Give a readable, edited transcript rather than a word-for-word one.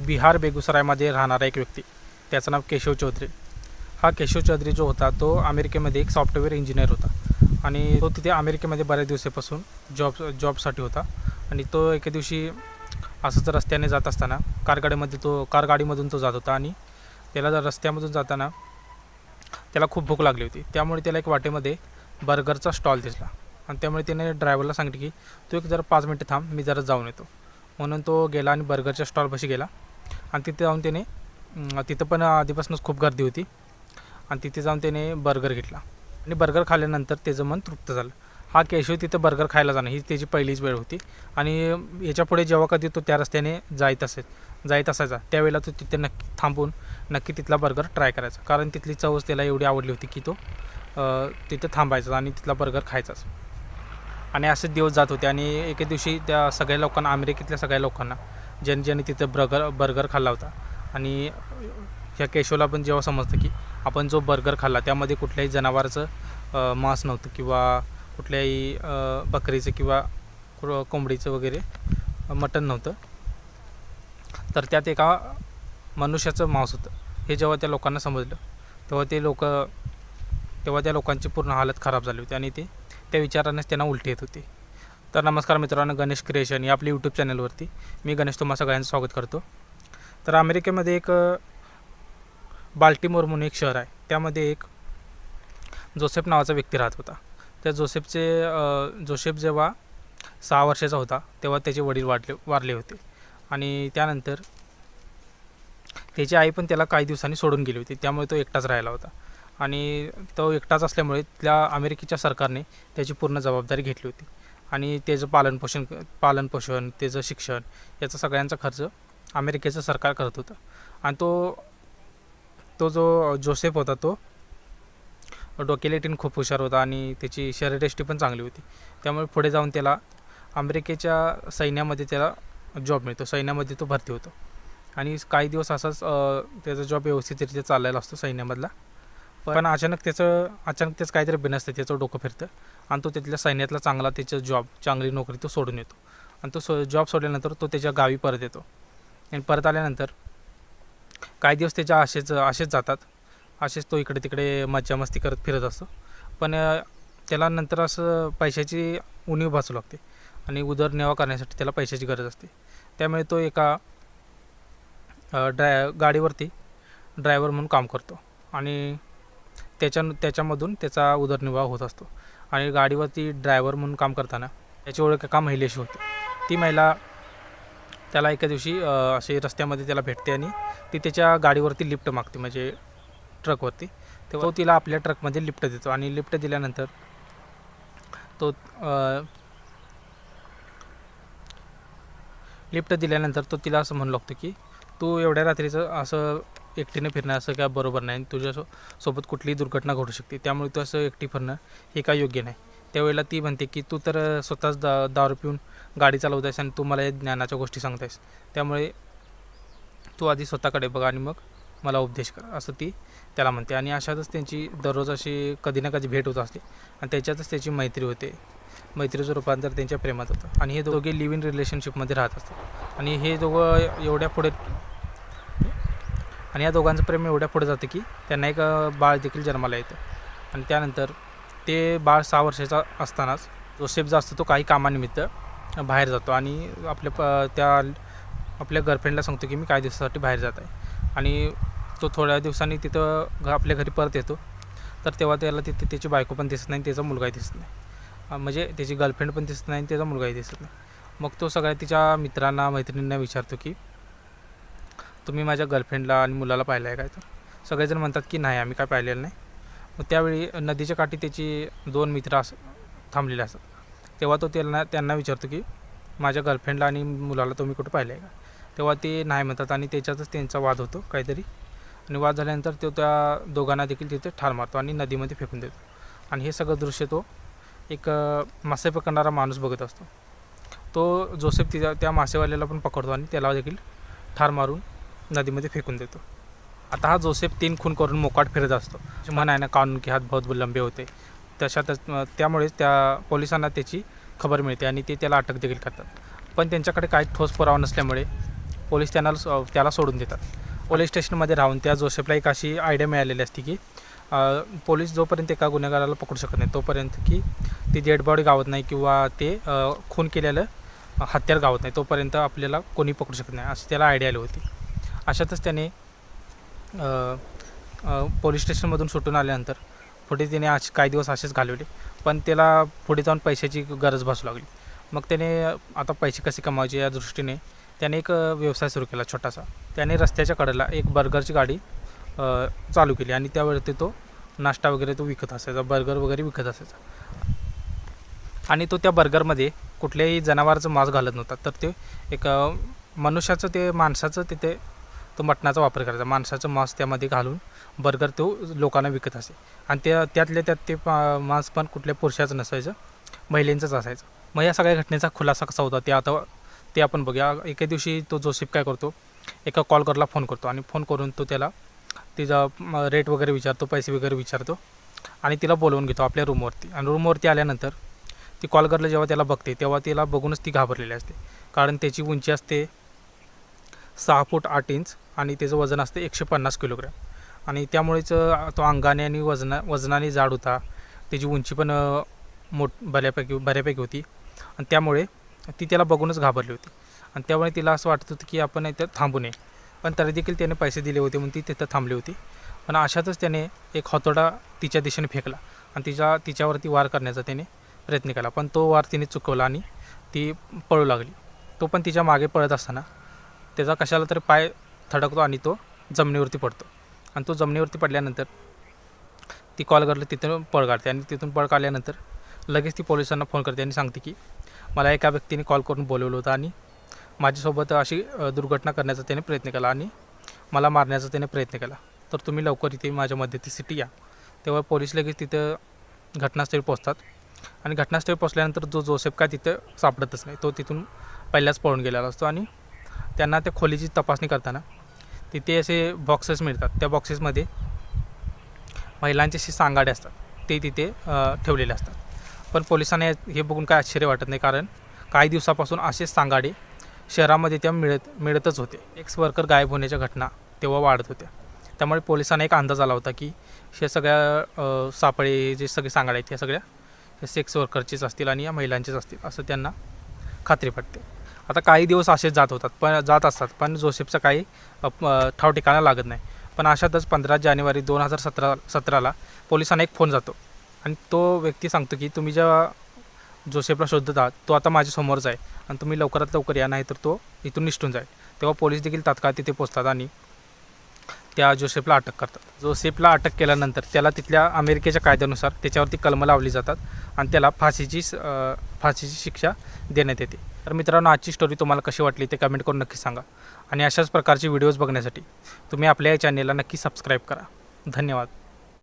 बिहार बेगुसरायमध्ये राहणारा एक व्यक्ती, त्याचं नाव केशव चौधरी. हा केशव चौधरी जो होता तो अमेरिकेमध्ये एक सॉफ्टवेअर इंजिनियर होता आणि तो तिथे अमेरिकेमध्ये बऱ्याच दिवसापासून जॉबसाठी होता. आणि तो एके दिवशी असंच रस्त्याने जात असताना कारगाडीमधून तो जात होता आणि त्याला रस्त्यामधून जाताना त्याला खूप भूक लागली होती. त्यामुळे त्याला एक वाटेमध्ये बर्गरचा स्टॉल दिसला आणि त्यामुळे त्याने ड्रायव्हरला सांगितले की तू एक जरा 5 मिनटं थांब, मी जरा जाऊन येतो. म्हणून तो गेला आणि बर्गरच्या स्टॉलपाशी गेला आणि तिथे जाऊन त्याने तिथं पण आधीपासूनच खूप गर्दी होती आणि तिथे जाऊन त्याने बर्गर घेतला आणि बर्गर खाल्ल्यानंतर त्याचं मन तृप्त झालं. हा केशव तिथं बर्गर खायला जाणं ही त्याची पहिलीच वेळ होती आणि याच्यापुढे जेव्हा कधी तो त्या रस्त्याने जाईत असायचा त्यावेळेला तो तिथे नक्की तिथला बर्गर ट्राय करायचा, कारण तिथली चवच त्याला एवढी आवडली होती की तो तिथं थांबायचा आणि तिथला बर्गर खायचाच. आणि असेच दिवस जात होते आणि एके दिवशी त्या सगळ्या लोकांना, अमेरिकेतल्या सगळ्या लोकांना ज्यांनी तिथं बर्गर खाल्ला होता आणि ह्या केशवला पण जेव्हा समजतं की आपण जो बर्गर खाल्ला त्यामध्ये कुठल्याही जनावराचं मांस नव्हतं किंवा कुठल्याही बकरीचं किंवा कोंबडीचं वगैरे मटण नव्हतं, तर त्यात एका मनुष्याचं मांस होतं. हे जेव्हा त्या लोकांना समजलं तेव्हा त्या लोकांची पूर्ण हालत खराब झाली होती आणि त्या विचारानेच त्यांना उलटी येत होती. तर नमस्कार मित्रांनो, गणेश क्रिएशन या आपल्या यूट्यूब चॅनलवरती मी गणेश तुम्हा सगळ्यांचं स्वागत करतो. तर अमेरिकेमध्ये एक बाल्टिमोर म्हणून एक शहर आहे, त्यामध्ये एक जोसेफ नावाचा व्यक्ती राहत होता. त्या जोसेफ जेव्हा 6 वर्षाचा होता तेव्हा त्याचे वडील वारले होते आणि त्यानंतर त्याची आई पण त्याला काही दिवसांनी सोडून गेली होती. त्यामुळे तो एकटाच राहिला होता आणि तो एकटाच असल्यामुळे त्या अमेरिकेच्या सरकारने त्याची पूर्ण जबाबदारी घेतली होती आणि त्याचं पालनपोषण त्याचं शिक्षण याचा सगळ्यांचा खर्च अमेरिकेचं सरकार करत होतं. आणि तो जो जोसेफ होता तो डोकेलेटीन खूप हुशार होता आणि त्याची शरीरयष्टी पण चांगली होती. त्यामुळे पुढे जाऊन त्याला अमेरिकेच्या सैन्यामध्ये त्याला जॉब मिळतो, सैन्यामध्ये तो भरती होतो आणि काही दिवस असाच त्याचा जॉब व्यवस्थितरित्या चाललेला असतो सैन्यामधला. पण अचानक त्याचं काहीतरी बिनसतं, त्याचं डोकं फिरतं आणि तो तिथल्या सैन्यातला चांगली नोकरी तो सोडून येतो आणि तो जॉब सोडल्यानंतर तो त्याच्या गावी परत येतो आणि परत आल्यानंतर काही दिवस त्याच्या असेच जातात. असेच तो इकडे तिकडे मज्जा मस्ती करत फिरत असतो. पण त्याला नंतर असं पैशाची उणीव भासू लागते आणि उदरनिर्वाह करण्यासाठी त्याला पैशाची गरज असते. त्यामुळे तो एका गाडीवरती ड्रायव्हर म्हणून काम करतो आणि त्याच्यामधून त्याचा उदरनिर्वाह होत असतो. आणि गाडीवरती ड्रायव्हर म्हणून काम करताना त्याची ओळख एका महिलेशी होते. ती महिला त्याला एका दिवशी असे रस्त्यामध्ये त्याला भेटते आणि ती त्याच्या गाडीवरती लिफ्ट मागते, म्हणजे ट्रकवरती. तेव्हा तो तिला आपल्या ट्रकमध्ये लिफ्ट देतो आणि लिफ्ट दिल्यानंतर तो तिला असं म्हणू लागतो की तू एवढ्या रात्रीचं असं एकटीने फिरणं असं काय बरोबर नाही, तुझ्यासोबत कुठलीही दुर्घटना घडू शकते, त्यामुळे तू असं एकटी फिरणं हे काय योग्य नाही. त्यावेळेला ती म्हणते की तू तर स्वतःच दारू पिऊन गाडी चालवत आहेस आणि तू मला या ज्ञानाच्या गोष्टी सांगतायस, त्यामुळे तू आधी स्वतःकडे बघ आणि मग मला उपदेश कर, असं ती त्याला म्हणते. आणि अशातच त्यांची दररोज अशी कधी ना कधी भेट होत असते आणि त्याच्यातच त्याची मैत्री होते. मैत्रीचं रूपांतर त्यांच्या प्रेमात होतं आणि हे दोघे लिव्ह इन रिलेशनशिपमध्ये राहत असतात आणि या दोघांचं प्रेम एवढ्या पुढे जातं की त्यांना एक बाळ देखील जन्माला येतं. आणि त्यानंतर ते बाळ 6 वर्षाचा असतानाच जोसेफ जो असतो तो काही कामानिमित्त बाहेर जातो आणि आपल्या गर्लफ्रेंडला सांगतो की मी काही दिवसासाठी बाहेर जात आहे आणि तो थोड्या दिवसांनी तिथं आपल्या घरी परत येतो. तर तेव्हा त्याला तिथे त्याची बायको पण दिसत नाही, त्याचा मुलगाही दिसत नाही, म्हणजे त्याची गर्लफ्रेंड पण दिसत नाही आणि त्याचा मुलगाही दिसत नाही. मग तो सगळ्या तिच्या मित्रांना मैत्रिणींना विचारतो की तुम्ही माझ्या गर्लफ्रेंडला आणि मुलाला पाहिलं आहे काय? तर सगळेजण म्हणतात की नाही, आम्ही काय पाहिलेलं नाही. मग त्यावेळी नदीच्या काठी त्याची 2 मित्र थांबलेले असतात. तेव्हा तो त्यांना विचारतो की माझ्या गर्लफ्रेंडला आणि मुलाला तुम्ही कुठं पाहिलं आहे का? तेव्हा ते नाही म्हणतात आणि त्याच्यातच त्यांचा वाद होतो काहीतरी आणि वाद झाल्यानंतर तो त्या दोघांना देखील तिथे ठार मारतो आणि नदीमध्ये फेकून देतो. आणि हे सगळं दृश्य तो एक मासे पकडणारा माणूस बघत असतो. तो जोसेफ त्या मासेवाल्याला पण पकडतो आणि त्याला देखील ठार मारून नदीमध्ये फेकून देतो. आता हा जोसेफ 3 खून करून मोकाट फिरत असतो. म्हण आहे ना, कानून के हात बहुत लंबे होते. त्यामुळेच त्या पोलिसांना त्याची खबर मिळते आणि ते त्याला अटक देखील करतात. पण त्यांच्याकडे काही ठोस पुरावा नसल्यामुळे पोलीस त्याला सोडून देतात. पोलीस स्टेशनमध्ये राहून त्या जोसेफला एक अशी आयडिया मिळालेली असते की पोलीस जोपर्यंत एका गुन्हेगाराला पकडू शकत नाही तोपर्यंत की ती डेड बॉडी गावत नाही किंवा ते खून केलेलं हत्यार गावत नाही तोपर्यंत आपल्याला कोणी पकडू शकत नाही, अशी त्याला आयडिया आली होती. अशातच त्याने पोलीस स्टेशनमधून सुटून आल्यानंतर पुढे त्याने काही दिवस असेच घालवले. पण त्याला पुढे जाऊन पैशाची गरज भासू लागली. मग त्याने आता पैसे कसे कमवायचे या दृष्टीने त्याने एक व्यवसाय सुरू केला छोटासा. त्याने रस्त्याच्या कडेला एक बर्गरची गाडी चालू केली आणि त्यावरती तो नाश्ता वगैरे तो विकत असायचा, बर्गर वगैरे विकत असायचा. आणि तो त्या बर्गरमध्ये कुठल्याही जनावराचं मांस घालत नव्हता, तर ते एक मनुष्याचं ते माणसाचं तिथे तो मटणाचा वापर करायचा. माणसाचं मांस त्यामध्ये घालून बर्गर तो लोकांना विकत असे. आणि त्यातल्या त्यात ते मांस पण कुठल्या पुरुषाचं नसायचं, महिलांचंच असायचं. मग या सगळ्या घटनेचा खुलासा कसा होता ते आपण बघूया. एके दिवशी तो जोसेफ काय करतो, एका कॉल गर्लला फोन करतो आणि फोन करून तो त्याला तिचा रेट वगैरे विचारतो, पैसे वगैरे विचारतो आणि तिला बोलवून घेतो आपल्या रूमवरती. आणि रूमवरती आल्यानंतर ती कॉल गर्ल जेव्हा त्याला बघते तेव्हा तिला बघूनच ती घाबरलेली असते. कारण त्याची उंची असते 6 फूट 8 इंच आणि त्याचं वजन असते 150 किलोग्रॅम. आणि त्यामुळेच तो अंगाने आणि वजनाने जाड होता. त्याची उंची पण बऱ्यापैकी होती आणि त्यामुळे ती त्याला बघूनच घाबरली होती. आणि त्यामुळे तिला असं वाटत होतं की आपण इथं थांबू नये. पण तरी देखील त्याने पैसे दिले होते म्हणून ती तिथं थांबली होती. पण अशातच त्याने एक हातोडा तिच्या दिशेने फेकला आणि तिच्यावरती वार करण्याचा त्याने प्रयत्न केला. पण तो वार तिने चुकवला आणि ती पळू लागली. तो पण तिच्या मागे पळत असताना त्याचा कशाला तरी पाय थडकतो आणि तो जमिनीवरती पडतो. आणि तो जमिनीवरती पडल्यानंतर ती कॉल गर्ल तिथून पळ काढते आणि तिथून पळ काढल्यानंतर लगेच ती पोलिसांना फोन करते आणि सांगते की मला एका व्यक्तीने कॉल करून बोलवलं होतं आणि माझ्यासोबत अशी दुर्घटना करण्याचा त्याने प्रयत्न केला आणि मला मारण्याचा त्याने प्रयत्न केला, तर तुम्ही लवकर इथे माझ्या मदतीसाठी या. तेव्हा पोलीस लगेच तिथं घटनास्थळी पोहोचतात. आणि घटनास्थळी पोचल्यानंतर जो जोसेफ काय तिथं सापडतच नाही, तो तिथून पहिल्याच पळून गेलेला असतो. आणि त्यांना त्या खोलीची तपासणी करताना तिथे असे बॉक्सेस मिळतात. त्या बॉक्सेसमध्ये महिलांचे असे सांगाडे असतात, ते तिथे ठेवलेले असतात. पण पोलिसांना हे बघून काय आश्चर्य वाटत नाही, कारण काही दिवसापासून असेच सांगाडे शहरामध्ये त्या मिळतच होते. एक्स वर्कर गायब होण्याच्या घटना तेव्हा वाढत होत्या. त्यामुळे पोलिसांना एक अंदाज आला होता की हे सगळ्या सापळे जे सगळे सांगाडे आहेत त्या सगळ्या सेक्स वर्करचेच असतील आणि या महिलांचेच असतील असं त्यांना खात्री पडते. आता काही दिवस असेच जात असतात पण जोसेफचा काही ठाव ठिकाणा लागत नाही. पण अशातच 15 जानेवारी 2017ला पोलिसांना एक फोन जातो आणि तो व्यक्ती सांगतो की तुम्ही ज्या जोसेफला शोधत आहात तो आता माझ्यासमोरच आहे आणि तुम्ही लवकरात लवकर या, नाही तर तो इथून निसटून जाईल. तेव्हा पोलीस देखील तात्काळ तिथे पोचतात आणि त्या जोसेफला अटक करतात. जोसेफला अटक केल्यानंतर त्याला तिथल्या अमेरिकेच्या कायद्यानुसार त्याच्यावरती कलमं लावली जातात आणि त्याला फाशीची शिक्षा देण्यात येते. तर मित्रांनो, आजची स्टोरी तुम्हाला कशी वाटली ते कमेंट करून नक्की सांगा. आणि अशाच प्रकारचे व्हिडिओज बघण्यासाठी तुम्ही आपल्या या चॅनेलला नक्की सबस्क्राईब करा. धन्यवाद.